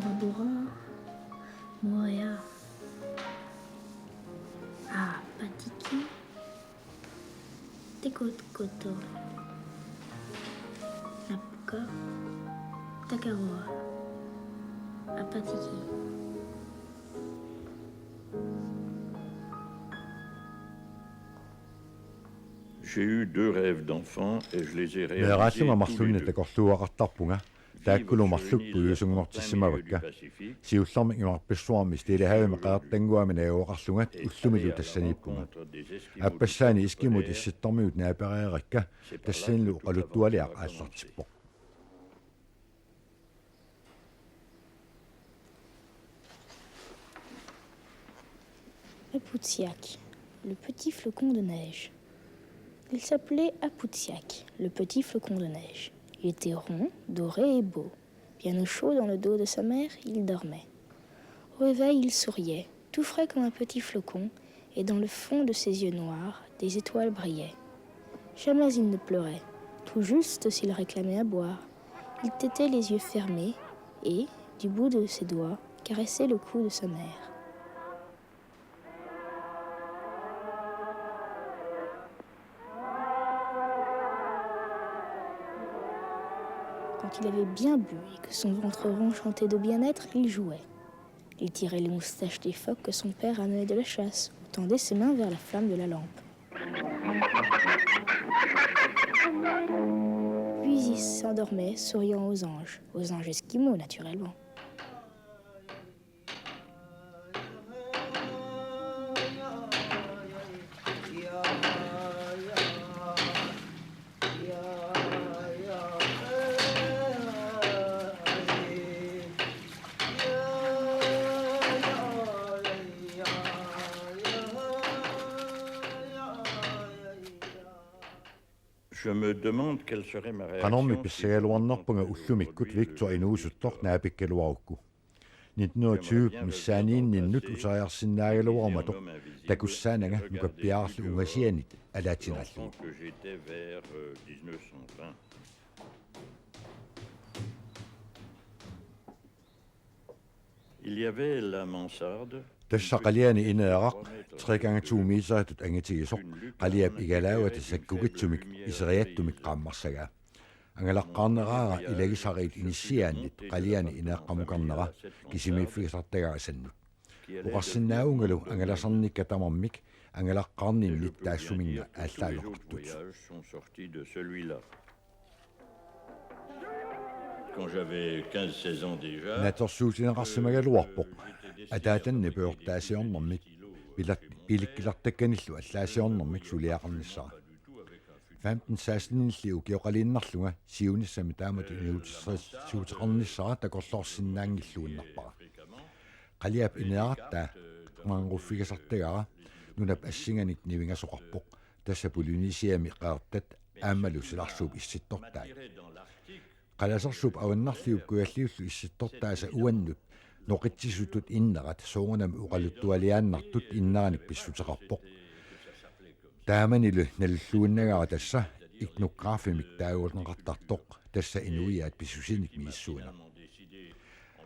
Bora Bora, Moria, Patiki, Tekoto, Napuka, Takaroa, Apatiki. J'ai eu 2 rêves d'enfant et je les ai réalisés Meeraassunga tous les marlunni 2. takorluaqartarpunga taakkulу marlukku yuusungortissimavakka siullarmi ingarpissuarmi stilihaavimi qaartanguami najuoqarlungat ullumilu tassaniippunga appassaani iskimut issittormiut naapereerakka tassanillu qaluttualiaq aallartippoq. Apoutsiak, le petit flocon de neige. Il s'appelait Apoutsiak, le petit flocon de neige. Il était rond, doré et beau. Bien au chaud dans le dos de sa mère, il dormait. Au réveil, il souriait, tout frais comme un petit flocon, et dans le fond de ses yeux noirs, des étoiles brillaient. Jamais il ne pleurait, tout juste s'il réclamait à boire. Il tétait les yeux fermés et, du bout de ses doigts, caressait le cou de sa mère. Quand il avait bien bu et que son ventre rond chantait de bien-être, il jouait. Il tirait les moustaches des phoques que son père amenait de la chasse, ou tendait ses mains vers la flamme de la lampe. Puis il s'endormait, souriant aux anges esquimaux naturellement. Je me demande quelle serait ma Qanormi réaction. pissajaluarnerpunga ullumikkut Victor inuusuttor naapikkaluarukkku 1920 missaaniinninnut usariarsinnaagaluarmatoq takussaananga nukappiaarlu ungasianit alaatinallu. Que j'étais vers 1920. Il y avait la mansarde. Tassaqaliani ineeraq 3 miisaatut angitigisoq qaliap igalaawa tasakkugitsumik iseriattumik qaammarsagaa angalaqqaarneraaga ilagisariit inissiaannit qaliani ineeqqamukarnera kisimiiffigisartagaasannut uqarsinnaaungalu angalasarnikka tamarmik angalaqqaarninnit taassuminga aalлаалоqartut. Quand j'avais 15-16 ans déjà, наторсуутинеқарсимагалуарпоқ атаатанни пеортаасиорнэрмик пиликкилартакканиллу аллаасиорнэрмик сулиақарниссара 15-16 укиоқалииннарлунга сиуниссами таамат инуутиссуутеқарниссара такорлоорсинаангиллууннарпара қалиап инеартаа мангуффигасартагара нунап ассинганик нивингасоқарпоқ тасса полинисиами qaartat аамалу силарсууп исситтортаа қаласарсуп аваннарлиуп куаллиуллу исситтортааса уаннут ноқитсисутут иннерат соонами уқалуттуалиааннартут иннераник писсутеқарпоқ тааманилу наллууннагара тасса игнографимик таагуулнеқартартоқ тасса инуиаат писсусиник мииссуина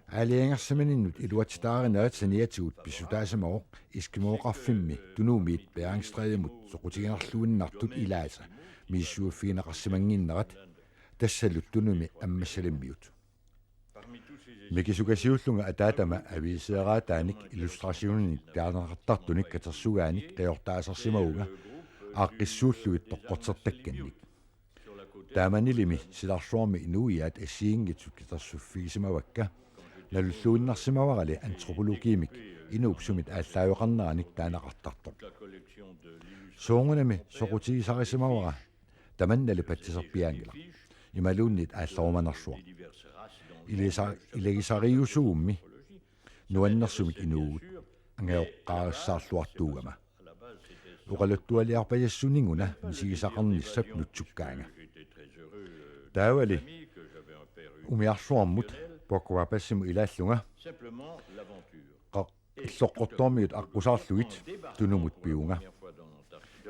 алиангерсаманиннут илуатитааринаат саниатигут писсутаасамаоқ искимооқарфимми тунуумиит пеангстраямут соқутигинарлууннартут илааса мииссуаффигинеқарсимангиннерат тассалут тунуми аммассалиммиут микисугасиуллунга атаатама ависеераатааник иллюстрасионник таанеқартартуник катерсугааник таёртаасарсимауга ааққиссууллуит тоққортертакканник тааманилими силарсуарми инуиаат ассиингитсут катерсуффигисимавакка налуллуиннарсимаварали антропологиимик инуупсумит ааллаавеқарнераник таанеқартартоқ соongунами соқутигисарисимавара таманнали патсисерпиаангила ималууннит аалларуманарсуа илегисариусуумми нуаннерсумик инуугут ангеоққаариссаарлуартуугама уқалуттуалиарпаяссунингуна мисигисақарниссап нутсуккаанга таавали умиарсуармут покуапассиму илааллунга иллоққортормиут аққусаарлугит тунумут пиунга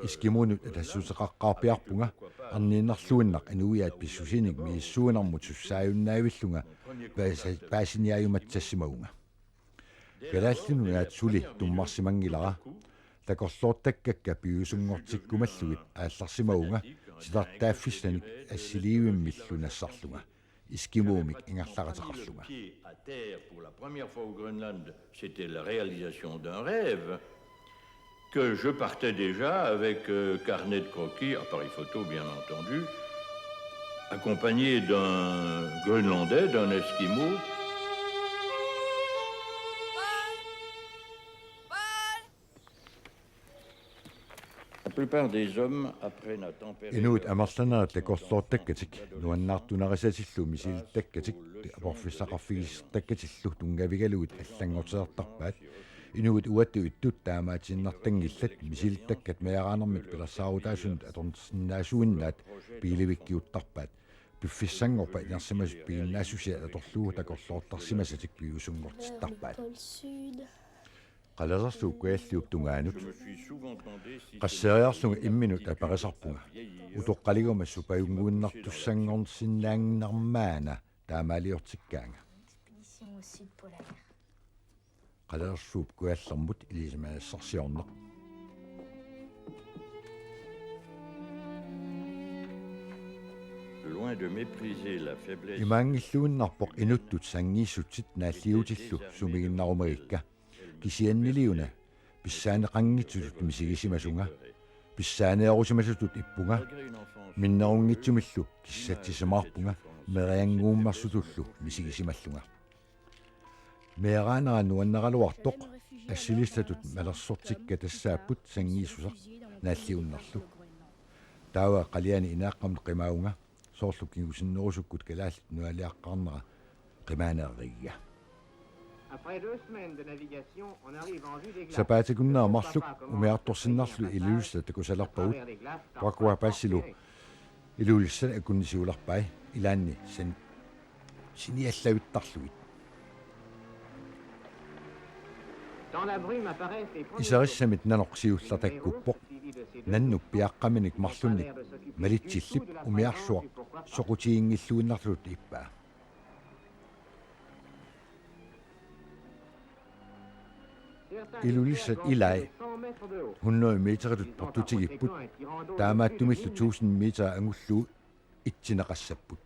iskimuunut atassutеқаққарпиарпунга арнииннарлуиннақ инуиаат писсусиник мииссуунармут суссааюннаавиллунга паасиниаюматсассимагунга галааллунунаат сули туммарсимангилара такорлуортаккакка пиусунгортиккумаллугит аалларсимагунга силартааффиссаник ассиливиммиллунассарлунга iskimuumik ingallaqataqarlunga. À terre pour la première fois au Groenland, c'était la réalisation d'un rêve que je partais déjà avec carnet de croquis, appareil photo bien entendu, accompagné d'un Groenlandais, d'un Esquimau. La plupart des hommes apprennent à tempérer. Inuit amarlanaat takorluortakkatik nuannaartunarisatillu misiltakkatik aporfissaqarfigistakkatillu tungavigaluit allangorteertarpaat inuit uattu ittut taamaatinnartangillat misiltakkat meaqaanermik pilarsaaruutaasunut atornsinnaasuinnaat piilivikkiuttarpaat piffissangorpa inersimasut piinnaassusia atorlugu takorluortarsimasatik piusungortittarpaat qalasarluuk kualliuk tungaanut qasseriarlunga imminut apaqasarpunga utoqqaliguma supajunguunnartussanngornsinnaanginarmaana taamaaliortikkaanga qalasarluuk kuallermut ilismaassarsiorneq Loin de mépriser la faiblesse. Imaangilluunnarpoq inuttut sangiissutsit naalliutillu sumiginnarumagikka kisianniliuna pissaaneqanngitsulut misigisimasunga pissaaneerusimasutut ippunga minnerungitsumillu kissatisimaarpunga merianguummarsutullu misigisimallunga meeraanara nuanneraluartoq ассилистатут малерсортикка тассааппут сангиисусақ нааллиуннарлу таава қалиани инааққамт қимаунга соорлу кигусиннерусуккут калааллит нуалиаққарнера қимаанеерригга сапаатикуннаа марлук умиарторсиннарлу илулисса такусаларпагут пакуа пассилу илулисса акуннисиуларпай илаанни сан синиаллавиттарлугит исариссамит нанорсиуллартаккуппоқ наннуп пиаққаминик марлунник малитсиллип умиарсуақ соқутиингиллуиннарлут иппаа илулиссат илай 100 метритут портутигиппут таамааттумиллу 1000 метр ангуллуу итсинеқассаппут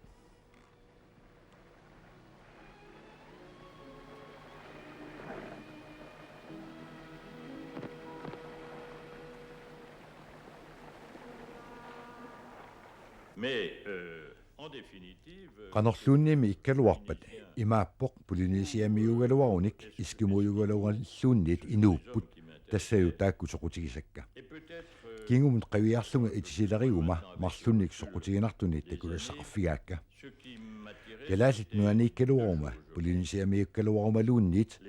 Mais en définitive qanorluunniimi ikkaluarpat imaappoq Polynesiamiugaluarunik iskimuyugaluarluunniit inuupput тассаю таакку соқутигисакка кингумут қавиарлунга итисилеригума марлунник соқутигинартуни такулассақарфигаакка галаалит нуанииккалуарума Polynesiamiukkaluарумалуунниит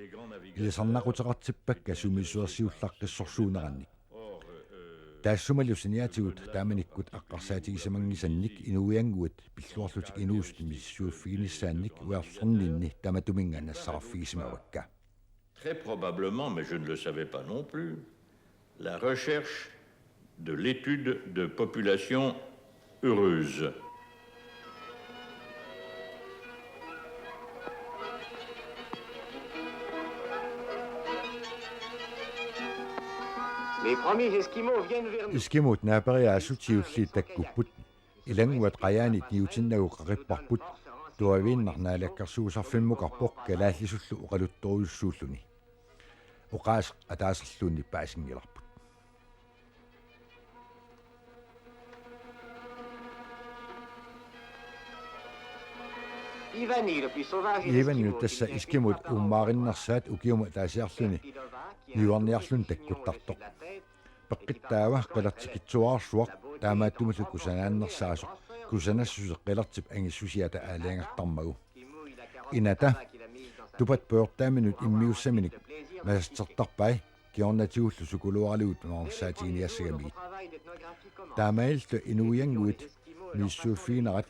илисарнақутеқартиппакка сумиссуерсиуллаққиссорсуунеранник таассумалусиниатигут тааманиккут аққарсаатигисамангисанник инуиангуат пиллуарлутик инуусут миссууффигиниссаанник уерлернинни таматуминга нассараффигисимавакка. Très probablement, mais je ne le savais pas non plus, la recherche de l'étude de population heureuse. Les premiers Esquimaux viennent vers nous. Iskimut naapeриаасутиуллииттаккуппут илангуат qayaanit niutinnagu qaqipparput tuaviinnarnaalakkarsuusarfimmuqarpoq kalaаллисуллу uqaluttoriussuulluni uqaas ataasarluunni paasingilarput Ивани тасса искимут уммаариннарсаат укиума таасиарлуни ньюарниарлун таккуттартоқ пеққиттаава қилартикитсуаарсуақ таамааттумалу кусанааннерсаасоқ кусанассусеқ қилартип ангиссусиата аалиангартармагу ината тупат пуортааминут иммиуссаминик масастертарпай киорнатигуллу сукулуаралуут нуарсаатигиниассагамигит таамаилту инуиангуит миссууффигинерат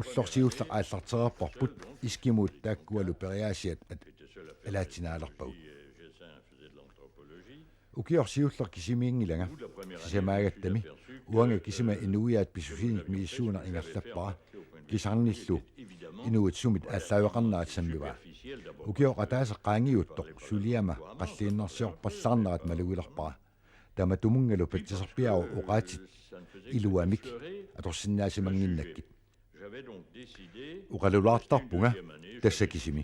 уллорсиуллақ ааллартерерпарпут искимуут тааккуалу периаасиат алаатинаалерпагут Ukiorsiullar kisimiingilanga sisamaagattami uanga kisima inuiaat pisusinik miissuuna ingerlappara kisarnillu inuit sumit allaaveqarnaat sammiva ukioqataasa qaangiuttoq suliama qalliinnersiorpallarnerat malugilerpara tama tumungalu patsisarpiaru uqaatit iluamik atorsinnaasimanginnakkit uqalulaartarpunga tassakisimi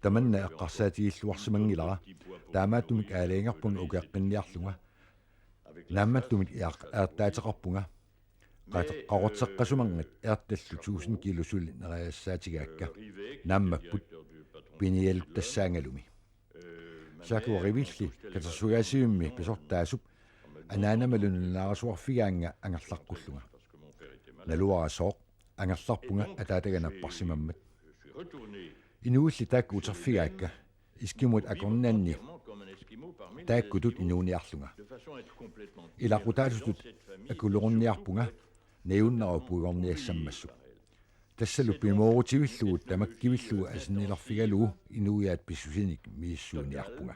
tamanna eqqarsaatigiilluarsimangilara taamaattumik aalaingerpunga ukiaqqinniarlunga naammattumik aartaateqarpunga qaqorteqqasumangat eertallu 1000 kilusuli neriassaatigaakka naammapput pinialut tassaangalumi saakuarivilli katersugaasiummi pisortaasup anaanamalunnaarasuarfigaanga angerlarqullunga naluarasooq angerlarpunga ataataganapparsimammat inuulli taakku uterfigaakka iskimut akornaanni taakkutut inuuniarlunga ilaqutaasutut akulorniarpunga nayunnarupuigorniassammassuk tassalu pimoorutivillugут tamakkivillugу asinnilarfigalugu inuiaat pissusinik miissuuniarpunga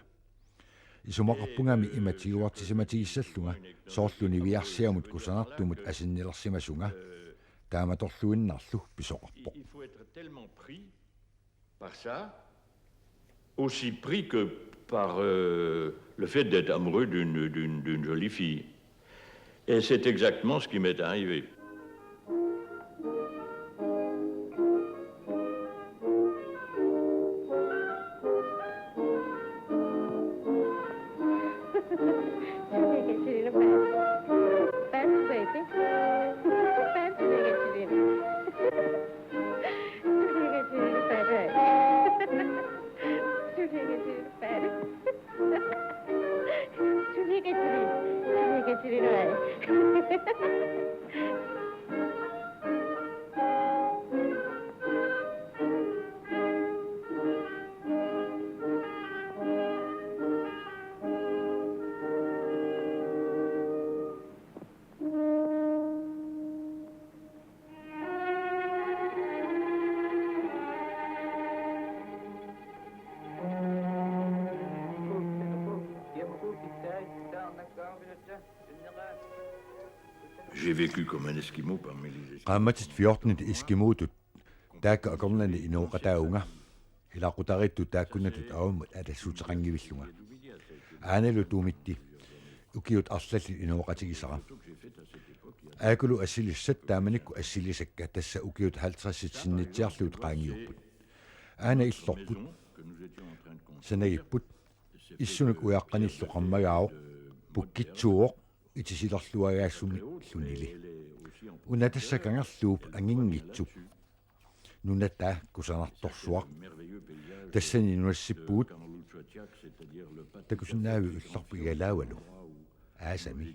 isumaqarpungami imatiguartisimatigissallunga soorluni viarsiamut kusanartumut asinnilersimasunga taamatorluinnarlu pisoqarpoq par ça, aussi pris que par le fait d'être amoureux d'une jolie fille. Et c'est exactement ce qui m'est arrivé. J'ai vécu comme un esquimau parmi les esquimaux. Qammatit 14 eskimootut taakka akornani inuuqataaunga ilaqutarittu taakkunnatut aumut alassuuteqangivillunga aanalu tuumitti ukiut arlalli inuuqatigisara aakulu assilissat taamanikku assilisakka tassa ukiut 50 sinnitsiarluut qaangiupput aana illorput sanagipput issunuk uyaqqanillu qammagaao pukkitsuuq itisilerluagaassumi llunili unatassakangерluup angingitsuk nunata kusanartorsuaq tassani nuassippuut takusunnaavi ullorpu igalaavalu aasami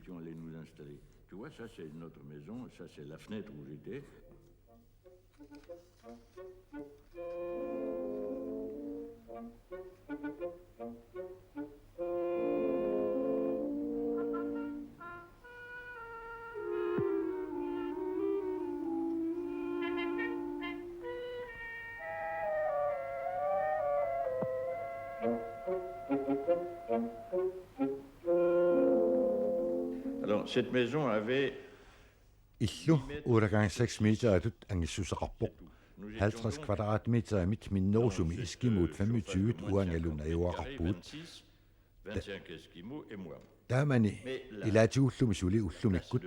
Tu vois, ça c'est notre maison, ça c'est la fenêtre où j'étais. Alors, cette maison avait illu 86 meteratut angissuseqarpoq 50 kvadratmeter mit minnerusumi iskimuut 25 uangalun ajuaqarpuut 25 esquimaux et moi. taamani ilaatigullumi suli ullumikkut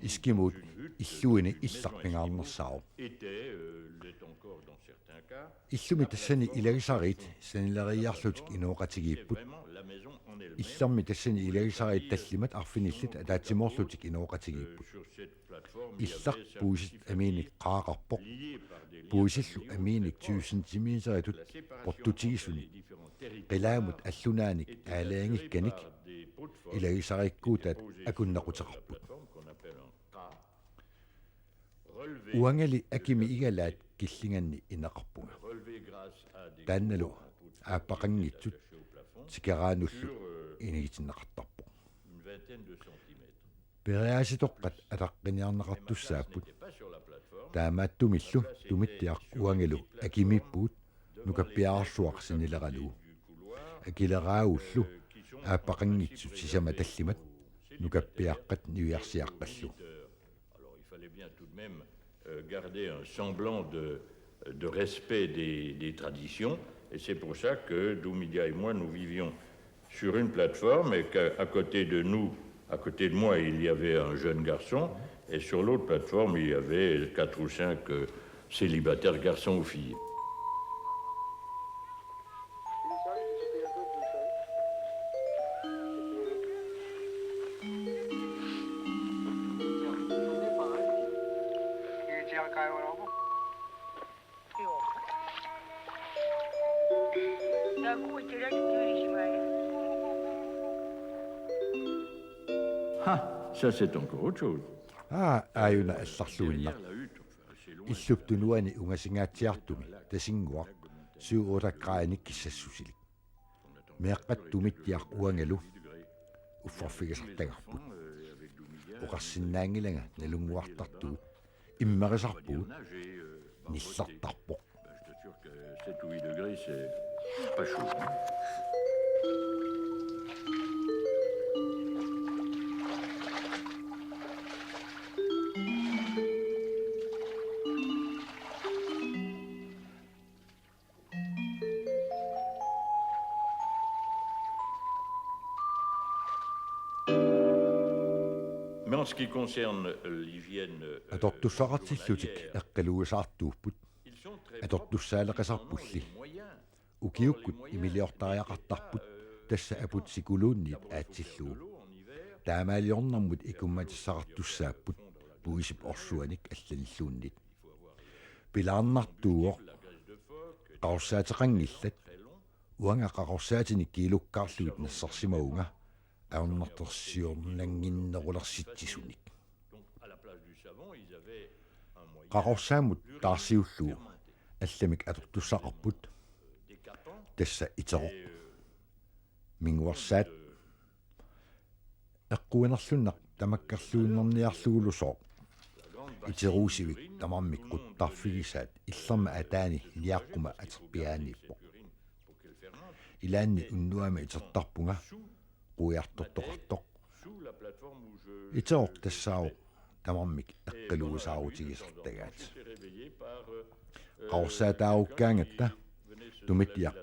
iskimuut illuini illarpingaarnersaaro L'est encore dans certains cas. illumi tassani ilagisarit sanileriarlutik inuuqatigiipput La maison en elle-même. illarmi tassani ilagisarit tallimat arfinillit ataatsimorlutik inuuqatigiipput Sur cette plateforme, иллақ puusit amiinik qaaqarpoq puusillu amiinik 1000 centimeteratut portutigissuni qilaamut allunaanik aalaangikkanik ilagisarikkuutat akunnaqutеqarput uangali akimi igalaat killinganni ineqarpunga taannalu aappaqanngitsut sikeraanullu inigitinnaqartarpoq periaasitoqqat alaqqiniarnaqartussaapпут таамааттумиллу тумиттиақ уангилу акимиппут нукаппиаарсуақ синилераалу акилераагуллу ааппақангитсу сисама таллимат нукаппиаққат нуиарсиаққаллу. Alors il fallait bien tout de même garder un semblant de respect des traditions, et c'est pour ça que Doumidia et moi, nous vivions sur une plateforme et qu'à côté de nous, à côté de moi, il y avait un jeune garçon, et sur l'autre plateforme, il y avait 4 ou 5 célibataires, garçons ou filles. Ah, ça c'est encore autre chose. Ааюна алларлуинна иллуптунуани унгасингаатсиартуми тасингуа сууураккааник киссассусилик меэккаттумиттиар уангалу уффарфигасартагарпут оқарсиннаангилага налунгуартарту иммерисарпуу ниллартарпоқ. Je t'assure que 7 ou 8 degrés, c'est pas chaud. Mais en ce qui concerne l'hygiène, Атортуссаратиллутик эққалуисаартууппут атортуссаалеқасарпулли укиуккут имилиортариақартарпут тасса апутсикулуунниит аатсиллуу таамаалиорнэрмут икумматиссақартуссааппут пуисип орсуаник аллалиллууннит пилаарнартууоқ qaorsaatiqanngillat uanga qaorsaatinik kiilukkaarluit nassarsimaunga aornartersiornanginnerulersitsisunik qaorsaamut taarsiulluu алламик аторtussaqarput тасса итеро мингуарсаат эққуинерлуннақ тамаккарлуиннэрниарлуулусоо итеруусивик тамармик quttарфигисаат иллерма атаани лиаққума атерпиааниппо илаанни уннуама итертарпунга quiartortoqartoq итероқ тассаау тамармик эққилуусаарутигисартагаат qaorsaataarukkaangata tumittiaq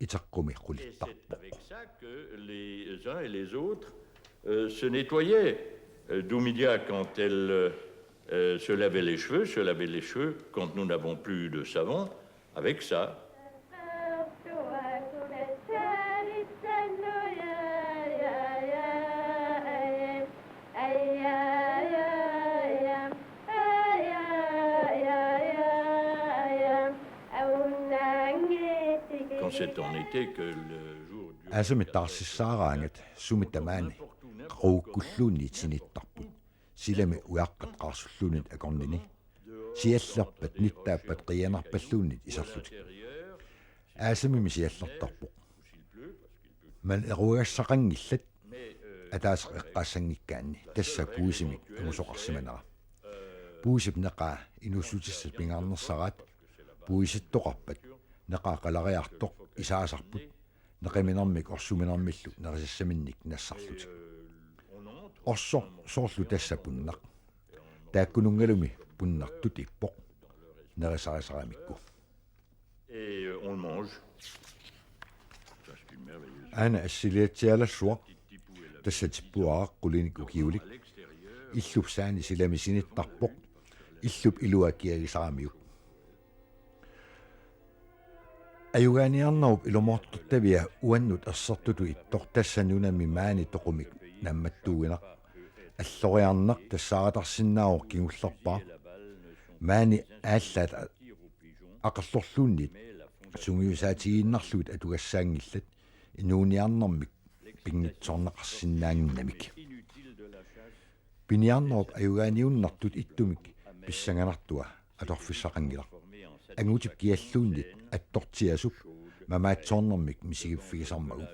iteqqumi qulittарпоq. Avec ça que les uns et les autres se nettoyaient. Doumidia, quand elle se lavait les cheveux quand nous n'avons plus de savon, avec ça. Quand c'est en été que le jour du Asumitaarsisaaraangat sumitamaani quukkulluunni sinittarput silami uaqqat qaarsulluunit akornini siallerpat nittaappat qianarpalluunnit iserlutik aasamimi siallertarpoq mal eruagassaqangillat ataaseq eqqaassangikkaanni tassa puusimik umusoqarsimanera puusip neqaa inussutissa pingaarnersaraat puisittoqarpat neqaa qalariartoq isaasarput neqiminarmik orsuminarmillu nerisassaminnik nassarlutik orso soorlu tassa punnaq taakkunungalumi punnartut ippoq nerisarisaramikku et on le mange. Ça c'est une merveilleuse. ana assiliatsialassuaq tassatippuaaq qulinik ukiulik illup saani silami sinittarpoq illup iluakiagisaramiuk ayugaaniarnarup ilumortortavia uannut ersertutu ittor tassanunami maani toqumik nammattuuginaq alloriarneq tassaaраtarsinnaawor kingullerpaa maani ааllaat aqerlorluunnit sungiusaatigiinnarluut atugassaangillat inuuniarnermik pinnitsorneqarsinnaanginnamik piniarnerup ayugaaniunnartut ittumik pissanganartua atorfissaqangilaq angutip kialluunnit attortiasup mamaatsoornermik misigiffigisarmagu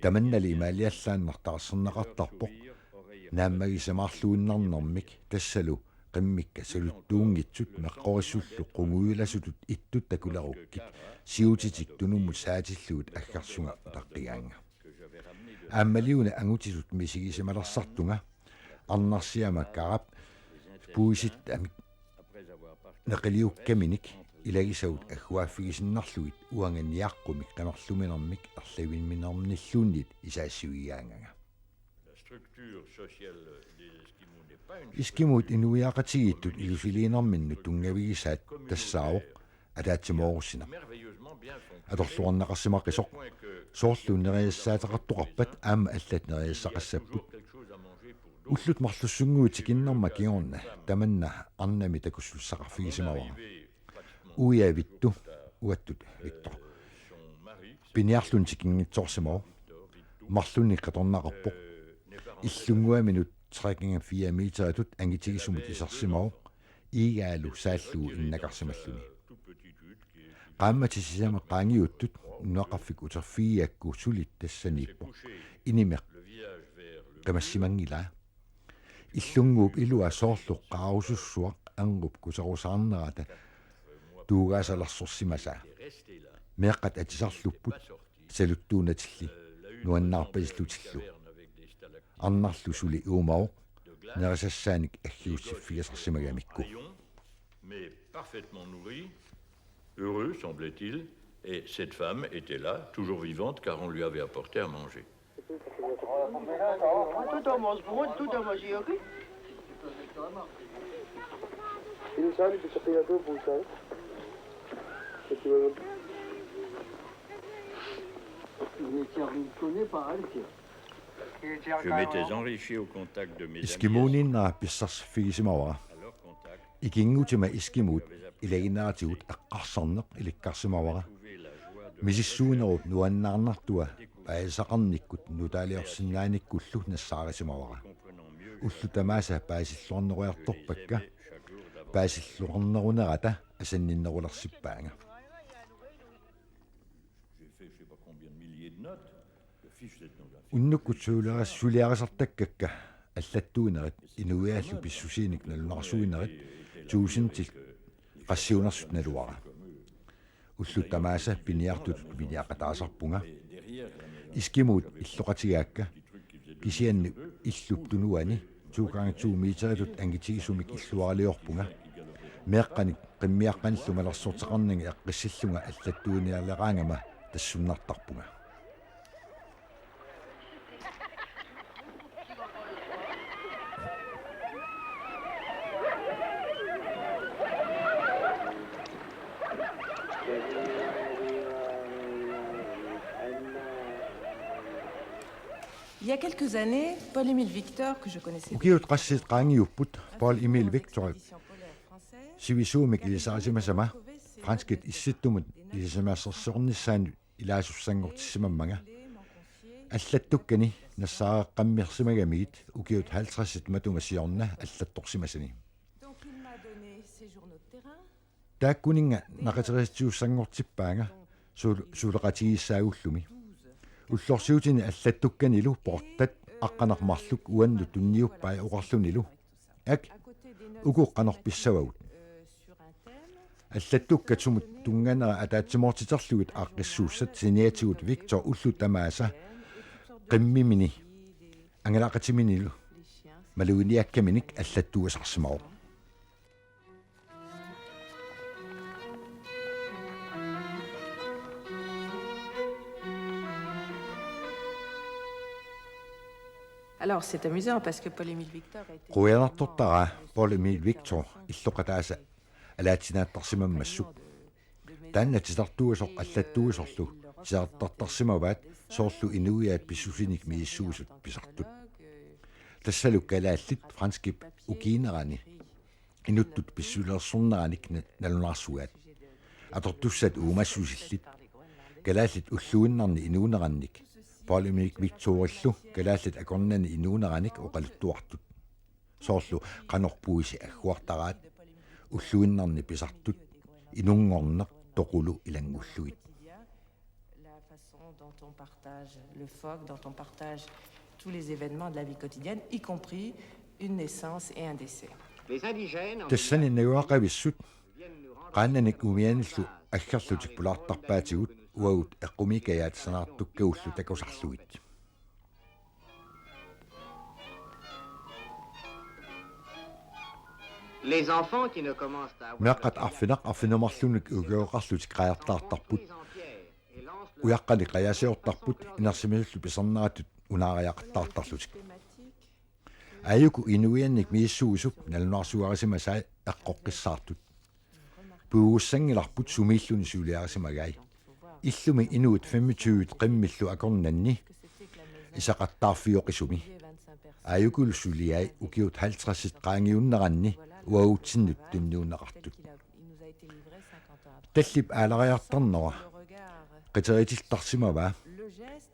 tamannali imaaliallaannartarserneqartarpoq naammagisamaarluinnarnermik tassalu qimmikka saluttuungitsut meqqorissullu qunguilasutut ittut takularukkit siutitik tunummut saatilluut aggarsunga taqqigaanga ааммалиуна ангутисут мисигисималерсартунга арнарсиамаккарап пуисит амик неқилиуккаминик илагисаут аггуааффигисиннарлугит уанганиаққумик тамарлуминермик арлавинминерниллууннит исаассуигиаангага искимут инуиақатигиттут илусилиинерминну тунгавигисаат тассаавоқ атаатсимооруссина аторлуарнақарсимаққисоқ соорлууннериассаатеқартоқарпат аама аллат нериассақассаппут уллут марлуссунгуутик иннерма киорна таманна арнами такуссуссақарфигисимавара уиавитту уаттут Виктор пиниарлунтик ингитсоорсимава марлунни қаторнақарпоқ иллунгуаминут 3,4 метеритут ангитигисумут исарсимава иигаалу сааллугу иннакарсималлуни qaammatisisama qaangiuttut nuaqaffik uterfiiakku sulit tassaniippo inimeq qamassimanngila иллунгууп илуа соорлуq qaarusussuaq angup kuserusaarnerata tuugaasalersorsimasa meeqqat atisarlupput saluttuunatilli nuannaarpasillutillu arnarlu suli uumao nerisassaanik aggiussiffigasarsimagamikku mais parfaitement nourri. Heureux, semblait-il, et cette femme était là, toujours vivante, car on lui avait apporté à manger. Je m'étais enrichi au contact de mes amis. Ikingutima iskimut ilaginnaatigut aqqarsarneq ilikkarsimavara misissuunerup nuannaarnartua paisaqarnikkut nutaaliorsinnaanikkullu nassaarisимавара уллу тамааса паисиллуарнеруйарторпакка паисиллуарнерунерата асанниннерулерсиппаанга уннуккут суулерассулиарисартаккакка аллаттуинерит инуиааллу писсусииник налунарсуинерит туусинтил qassiunersut naluara ullu tamaasa piniartut piniaqataasarpunga iskimut illoqatigaakka kisianni illuptunuani 2x2 meteritut angitigisumik illuaraliorpunga meeqqanik qimmiaqqanillu malersorteqarninga eqqissillunga allattuuniarleraangama tassunnartarpunga Il y a quelques années, Paul-Émile Victor, que je connaissais ukiut qassit qaangiupput Paul-Émile Victor sivisuumik ilisaasimasama franskit issittumut ilisamaassersornissaanu ilaasussanngortissimammaga аллаттуккани нассааэққаммерсимагамигит укиут 50-ит матумассиорна аллатторсимасани тааккунинга нақатериссиуссангортиппаага суулеқатигиссаагуллуми уллорсиутини аллаттукканилу портат аққанармарлук уанну тунниуппаа уқарлунилу ак укуққанорписсавагут аллаттуккатсумут тунганера атаатсимоортитерлугит ааққиссууссат синиатигут Виктор уллу тамааса қиммимини ангалақатиминилу малуиниаккаминик аллаттуасарсимао Alors c'est amusant parce que Paul-Émile Victor a été Quyanartortara Paul-Émile Victor illoqataasa alaatinaattarsimammassuk taannatitartuusoq аллаттуусорлу сиартартарсимаваат соорлу инуиаат писсусиник мииссуусут писартут тассалук калааллит франскип укиинерани инуттут писсулерсорнераник налунаарсугаат атортуссат уумассусиллит калааллит уллуиннарни инуунеранник Paul-Émile Victorиллу калааллит акорнани инуунераник оқалуттуартут соорлу канорпуиси аггуартараат уллуиннарни писартут инунгорнеқ тоқулу илангуллуит la façon dont on partage le phoque, dont on partage tous les événements de la vie quotidienne, y compris une naissance et un décès. Les indigènes тассани нагуақависсут qaannanik umianillu аггарлутик пулаартарпаатигут уагут эққумикаяат санаартуккауллу такусарлугит Les enfants qui ne commencent à avoir Meqqat arfinamарлуник угеоқарлути қаяртаартарпут уяққали қаясиортарпут инарсимисуллу писарнаратут унаариақаттаартарлутик аюку инуианник мииссуусуп налунарсуарисимасаа эққоққиссаартут пууссангиларпут сумииллуни суулиарисимагай иллуми инуут 25 қиммиллу акорнанни исақаттаарфиоқисуми аюкулсулиай укиут 50 qaangiunneranni уаутсиннут тунниуннеқартут таллип аалариартарнера қитеритилтарсимава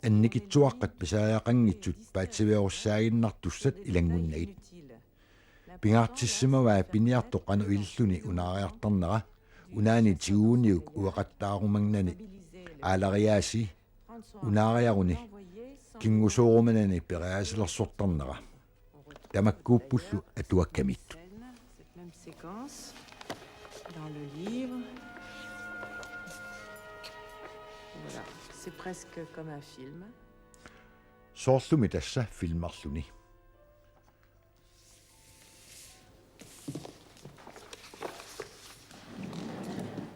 анникитсуаққат писааяқангитсут паатсивиоруссаагиннартуссат илангуннагит пингаартиссимава пиниартоқану иллуни унаариартарнера унаани тигууниук уақаттаарумагнани аалариааси унаариаруни кингусооруманани периасилерсортарнера тамаккууппуллу атуаккамитту Séquence dans le livre. Voilà, c'est presque comme un film. соорлуми тасса филмарлуни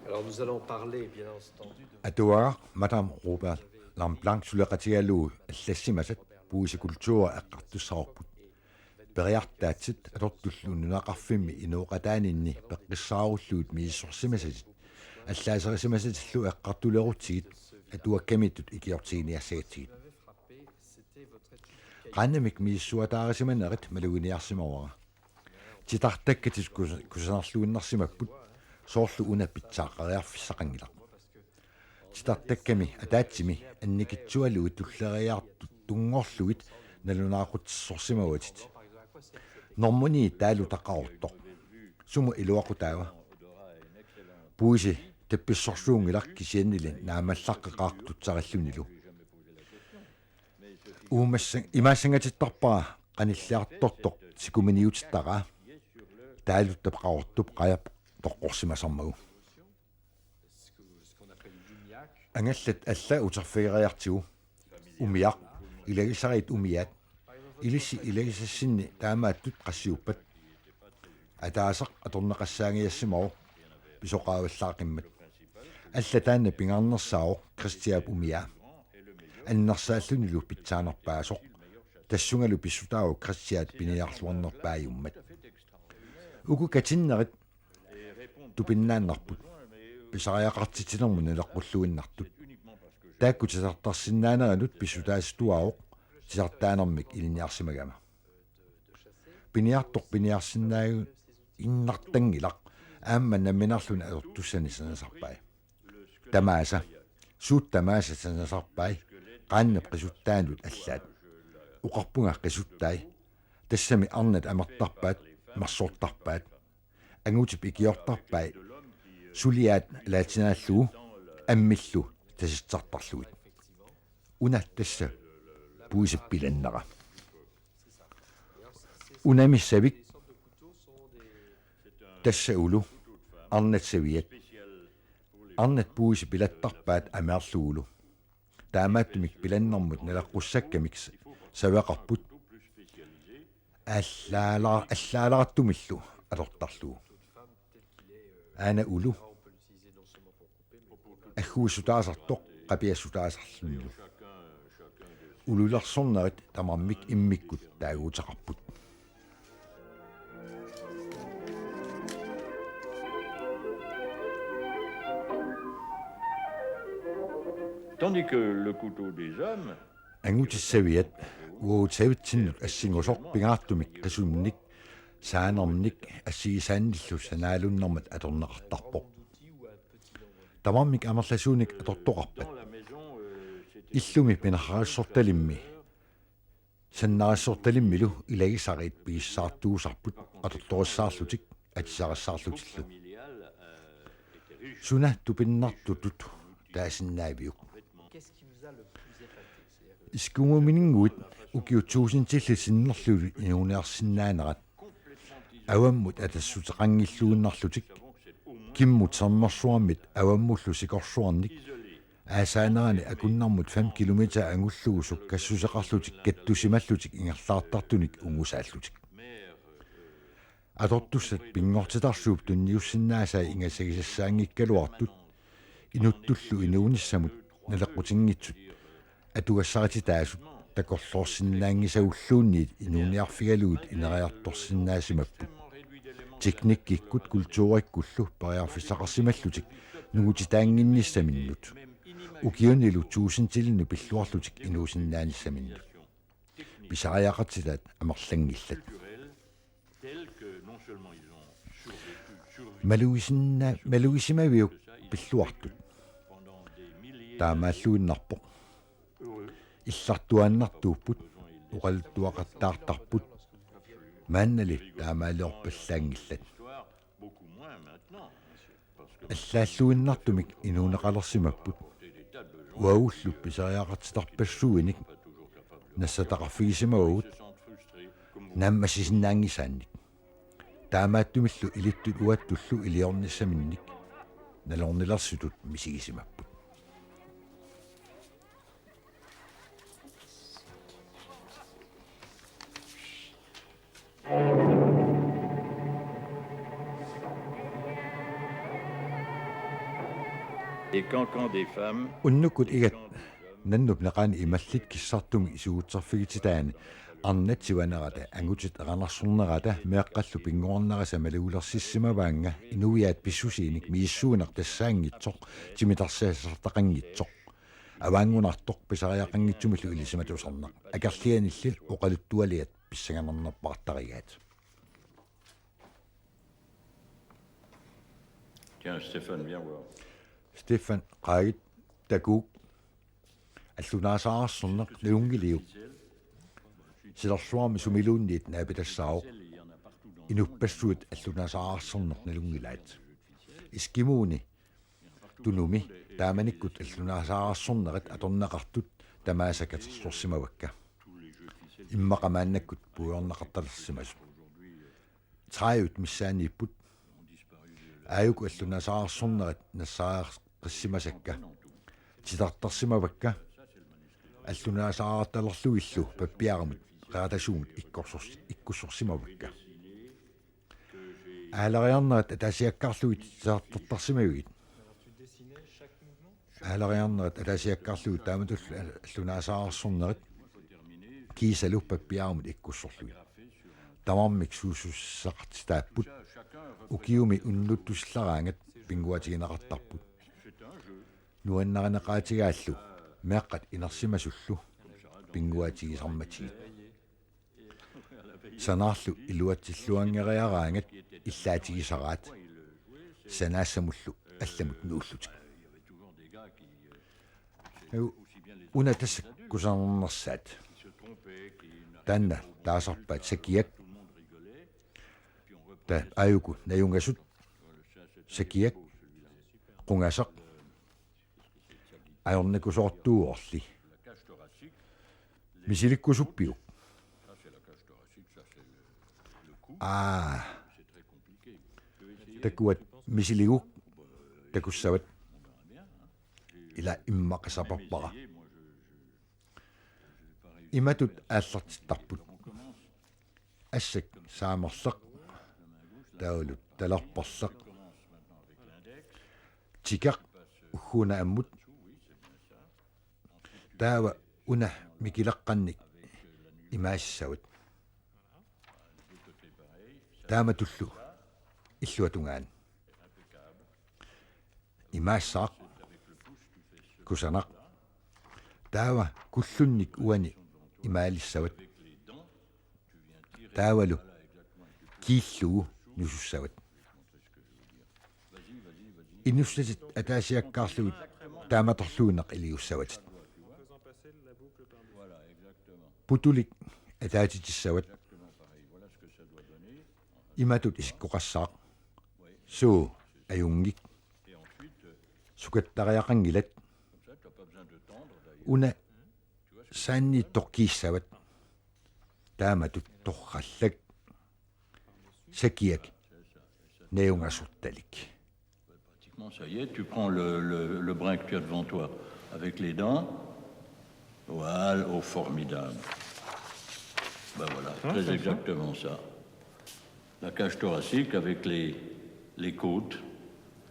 Alors nous allons parler bien entendu de атуаа матам Роберт лампланк сулеқатигалуу аллассимасат пуусикултура эққартуссаарпут периартаатсит атортуллуун нунақарфимми инооқатаанинни пеққиссааруллуут мииссорсимасат аллаасерисимасатиллу эққартулерутсигит атуаккамиттут икиортигиниассагатсигит qannamik miissuataarisиманерит малугиниарсимавара титартаккатис кусанарлуиннарсимаппут соорлу уна питсаақариарфиссақангилақ титартакками атаатсими анникитсуалуи туллериаартут тунгорлугит налунаақутиссорсимаватит нормуни таалу таққарортоқ суму илуақутаава пууси тапписсорсуунгилар кисианнилин наамаллаққеқаартутсариллунилу уумассан имаассангатиттарпара qanilliartortoq sikumiниутиттара таалуттапқаортуп қаяп тоққорсимасармагу ангаллат алла утерфигериартигу умиақ илагисарит умиат илисси илагисассинни таамааттут qassiuppat атаасақ аторнеқассаангиассимау писоқааваллаақиммат алла таанна пингаарнерсао кристиап умиа аннерсааллунилу питсаанерпаасоқ тассунгалу писсутаау кристиат пиниарлуарнерпааюммат уку катиннерит тупиннааннарпут писариақартитилерму налеққуллуиннартут таакку тисартарсиннаанеранут писсутаастуаоқ тисартаанермик илиниарсимагама пиниартоқ пиниарсинаагу иннартангилақ аамма намминарлуна алортуссани санасарпай тамааса суут тамааса санасарпай qaannap qisuttaanut allaat uqarpunga qisuttai tassami arnat amertarpaat marsortarpaat angutip ikiortarpai suliaat laatinaallugu ammillu tasitsartarluit una tassa puisippilannera unamissavik tassa ulu arnat saviat arnat puisi pilattarpaat amearluulu таамааттумик пиланнэрмут налаққуссаккамикс савеқарпут аллаалаартумиллу алортарлуу аана улу аггуусутаасартоқ қапиассутаасарлунну улулерсорнерит тамармик иммиккут таагуутеқарпут Tandis que le couteau des hommes, ангутиссавиат уутсавитсиннут ассингусор пингаартумик qisumnik саанерник ассигисаанниллу санаалуннэрмат аторнеқартарпоқ тамармик амерласууник атортоқарпат иллуми пинахариссорталимми саннариссорталиммилу илагисарит пииссаартуусарпут аторториссаарлутик атисариссаарлутиллу суна тупиннартутут таасиннаавиук искумуминингуит укиутсуусинтиллисиннерлули инуунеарсинаанерат аваммут атассутеқангиллууннарлутик киммут сармерсуармит аваммуллу сикорсуарник аасаанерани акуннармут 5 километр ангуллугусук кассусеқарлутик каттусималлутик ингерлаартартуник унгусааллутик Atortussat pingortitarsuup tunniussinnaasai ingasagissaaangikkaluartut inuttullu inuunissamut naleqqutinngitsut atugassariti takorloorsinnaangisagulluunniit inuuniarfigaluut ineriartorsinnaasimapput teknikkikkut kultuurikkullu pariarfissaqarsimallutik nugutitaanginnissaminnut ukiunilu tuusintilinu pilluarlutik inuusinnaanissaminnu pisariaqartitaat amerlangillat maluisimaviuk pilluartut taamaalluinnarpoq иллартуаннартууппут уқалуттуақаттаартарпут мааннали таамаалиорпаллаангиллат аллааллуиннартумик инуунеқалерсимаппут уауллу писариақартитарпассуиник нассатақарфигисимагут нааммасисиннаангисаанник таамааттумиллу илиттут уаттуллу илиорниссаминник налорнилерсутут мисигисимаппут Les cancans des femmes. Unnukut igat nannup naqaani imallit kissartumi isuutserfigititaani arnatsivanerata angutit eqanarsurnerata meeqqallu pinguornerasa maluulersissimawaanga inuiaat pissusiinik miissuuner tassaangitsoq timitarsaasartaqanngitsoq avaangunartoq pisariaqanngitsumillu ilisimatusarnaq akerlianillil oqaluttualiat pissanganernerpartarigaat. Tiens, Stéphane, viens voir. Stefan qaagit takuuk аллунааsaarsorneq leungiliuk silersuarmi sumiluunniit naapitassaaoq inuppassуут аллунааsaarsorneq nalungilaat iskimuuni tunumi taamanikkut аллунааsaarsorneqat atornaqartut tamaasakaterlorsimavakka immaqamaannakkut puuornaqartalersimasu traajut missaaniipput aayuk allunaasaarsorneqat nassaaqissimasakka titartarsimavakka allunaasaartalerluillu pappiaramut qaatasuumut ikkussorsimavakka aalariarnerat atasiakkarluit saartartarsimavigit aalariarnerat atasiakkarluit taamatull allunaasaarsorneqat kiisalu pappiaramut ikkussorluit tamarmik suusussaqartitaapput ukiumi unnuttussaraangat pinguatiginaqartarput nuannaqanaqaatigaallu meaqqat inersimasullu pinguatigisarmatigit sanaarlu iluatsilluangeriaraangat illaatigisaraat sanaassamullu allamut nuullutik una tassak kusarnersaat tanna taasarpaat sakiak ta ayuku najungasut sakiak qungasaq ajornikusoortuuorli misilikkusuppiuk takuat misiliguk takussavat ila immaqasaparpara imatut aallartittarput assak saamerleq taulut talarparleq tikaq ugguna ammut taava una mikilaqqannik imaassavut taamatullu illuatungaan imaassaaq kusanaq taava kullunnik uani imaalissavut taavalu kiilluu nusussavat inussatit ataasiakkaarlugut taamatorluuneq iliussavatit putulik ataatitissavат imatut isikkoqassaaq suu ajungik sukattariaqangilat una saanniittoqkiissavat taamatut torrallak sakiak neungasurtalik. Ça y est, tu prends le brin que tu as devant toi avec les dents. Voilà, oh formidable. Ben voilà, très exactement ça. la cage thoracique avec les côtes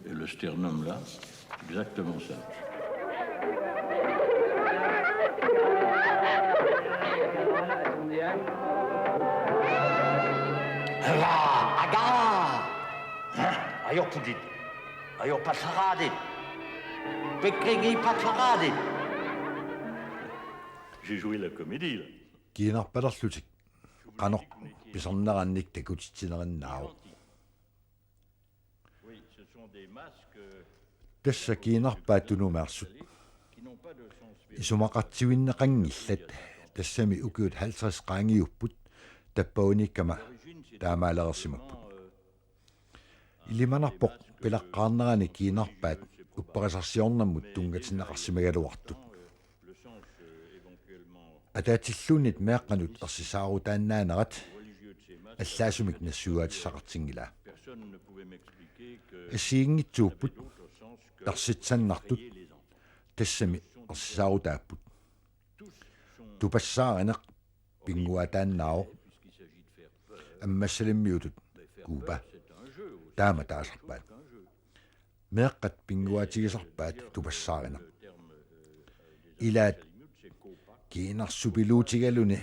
et le sternum là, exactement ça. J'ai joué la comédie là. Kiinarpalerlutik qanoq pisarnarannik takutitsinerinnaau. Oui, ce sont des masques Tassa kiinarpaatunumarsut isumaqartivinneqangillat tassami ukiut 50 qaangiupput tappaunikama taamaalersimapпут. Ilimanarpoq pilaqqaarnerani kiinarpaat uppeqasarsiornammut tungatinneqarsimaгаluартут. Атаатиллуунит меэкъанут ерсисаарутааннаанерат аллаасумик нассуаатиссақартингила. Ассиингитсууппут тарситсаннартут тассами ерсисаарутааппут. Тупассааринеқ пингуатааннао аммассалиммиутут куупа таама таасарпаат. Меэкъат пингуатигисарпаат тупассааринеқ. Илаат kiinarsupiluutigaluni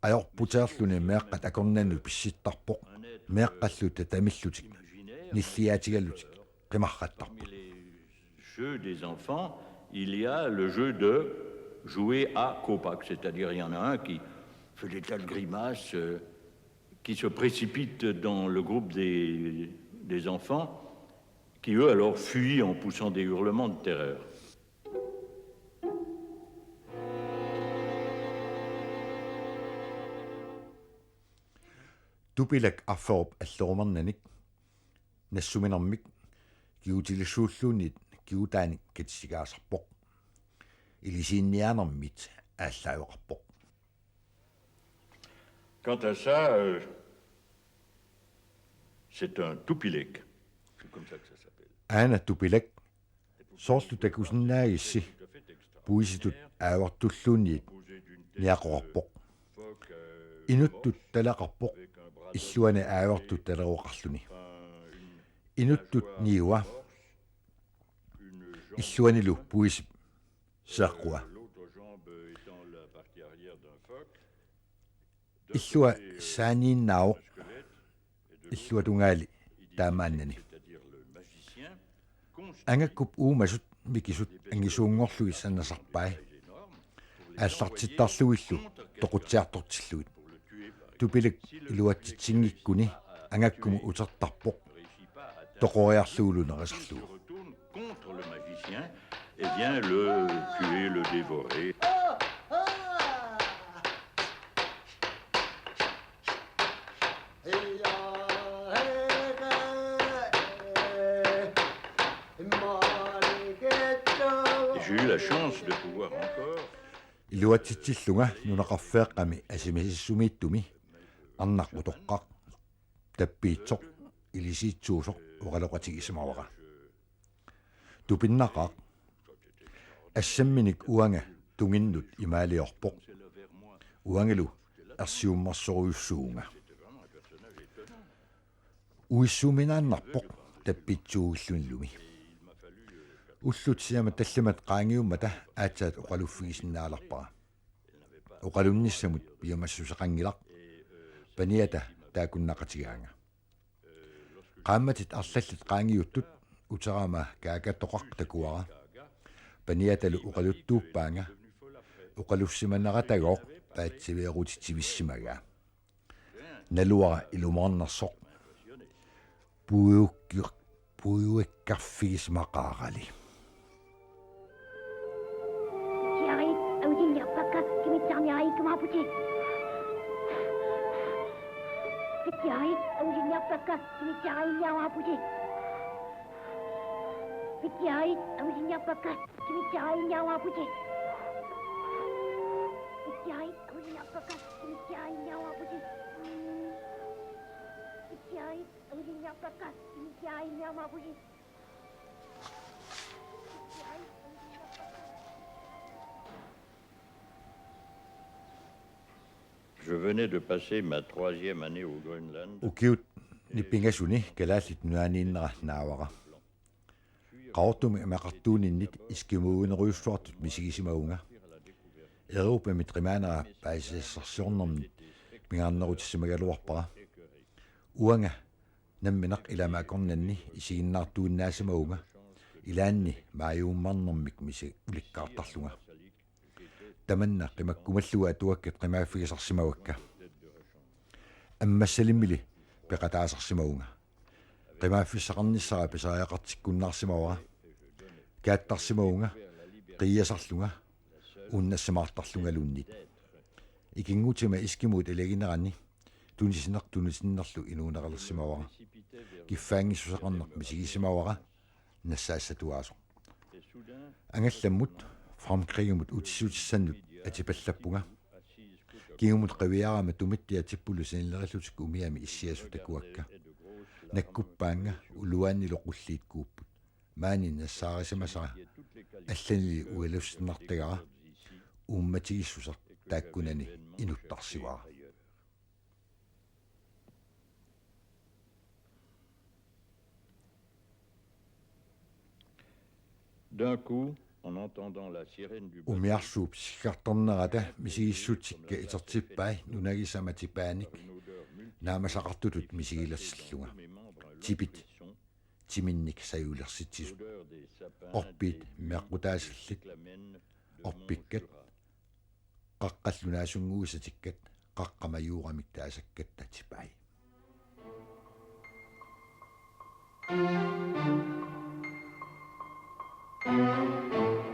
ajorputeerluni meeqqat akornannu pissittарпоq meeqqalluta tamillutik nilliaatigallutik qimarrattarput. Jeux des enfants, il y a le jeu de jouer à copac, c'est-à-dire il y en a un qui fait des tas de grimaces, qui se précipite dans le groupe des enfants, qui eux alors fuient en poussant des hurlements de terreur. Tupilak afforp allorumernannik nassuminermik kiutilissuulluunit kiutaanik katsigaasarpoq ilisiinniaanermit ааllaавеқарпоq. Quant à ça, c'est un tupilek. C'est comme ça que ça s'appelle. Aana tupilak soorlu takusinnaagissi puisitut aavartulluunniit niaqoqarpoq. Inuttut talaqarpoq illuani aavartut taleruqarluni. Inuttut niua illuanilu puisip saaqua. Illua saaniinnaao illua tungaali taamaannani. Angakkup uumasut mikisut angisuungorlugi sannasarpai. Аллартиттарлуиллу тоқутсиарторtilluit. Тупилик илуатситсингиккуни ангаккуму утертарпоқ тоқориарлуулунерисарлугу. Contre le magicien et vient le tuer, le dévorer. J'ai eu la chance de pouvoir encore Илуатситсиллунга нунақарфеэққами асимисиссумииттуми арнарпутоққақ таппиитсоқ илисиитсуусоқ уқалоқатигисмавара. Тупиннақақ ассамминик уанга тунгиннут имаалиорпоқ уангалу арсиуммарсоруйуссуунга. Уиссуминааннарпоқ таппитсууиллунлуми. Уллут сиама талламат qaangiummata аатсаат уқалуффигисиннааларпара. Уқалунниссамут пиамассусеқангилақ паниата таакуннақатигаанга. Qaammatит арлаллит qaangiuttut утераама каакаттоқақ такуара. Паниаталу уқалуттууппаанга уқалуссиманератагоқ паатсивеерутитсивиссимага. Налуара илумаарнерсоқ пуюеккарфигисмақаарали. Pitjahit ang sinyapaka, kimitsiyahay niya ang apusi. Pitjahit ang sinyapaka, kimitsiyahay niya ang apusi. Pitjahit ang sinyapaka, kimitsiyahay niya ang apusi. Pitjahit ang sinyapaka, kimitsiyahay niya ang apusi. Je venais de passer ma 3e année au Groenland. Ukiut nipingasuni kalaallit nuaniinnera naavara. Qaortumi maqartuuninnit iskimuuneruussuartut misigisimauga. Europa mitrimaanera paisissarsiornermit mingaarnerutissimaгаluarpara. Uanga namminaq ilama akornanni isiginnaartuunnaasimaunga. Ilaanni maayuummarnermik misi ulikkaartarlunga. Tamanna qimakkumalluga atuakkat qimaaffigisarsimavakka. Аммассалиммили пеқатаасарсимауга қимааффиссақарниссара писариақартиккуннаарсимавара кааттарсимауга қиасарлунга уннассимаартарлунгалуннит икингутима искимут элагинерани тунисиннерлу инуунералерсимавара киффаангиссусақарнеқ мисигисимавара нассаассатуаасо ангалламмут фрамкригмут утиссутиссаннут атипаллаппунга Kiumut qaviarama tumittia tippulu sinillerillutик umiami issiasu takuakka nakkupaanga uluanni loqulliit kuupput maani nassaarismasara allani uelussnartagara ummatigissusar taakkunani inuttarsiwara. D'un coup, en entendant la sirène du bateau, Umiarsuup sikkartornerata misigissutsikka itertippai nunagisamatipaanik naamasaqartutut misigilersilluga tipit timinnik sayulersitsisut orpiit meaqqutaasillit orpikkat qaqqallunaassunguusatikkat qaqqamajuuramik taasakkatta tipai Thank you.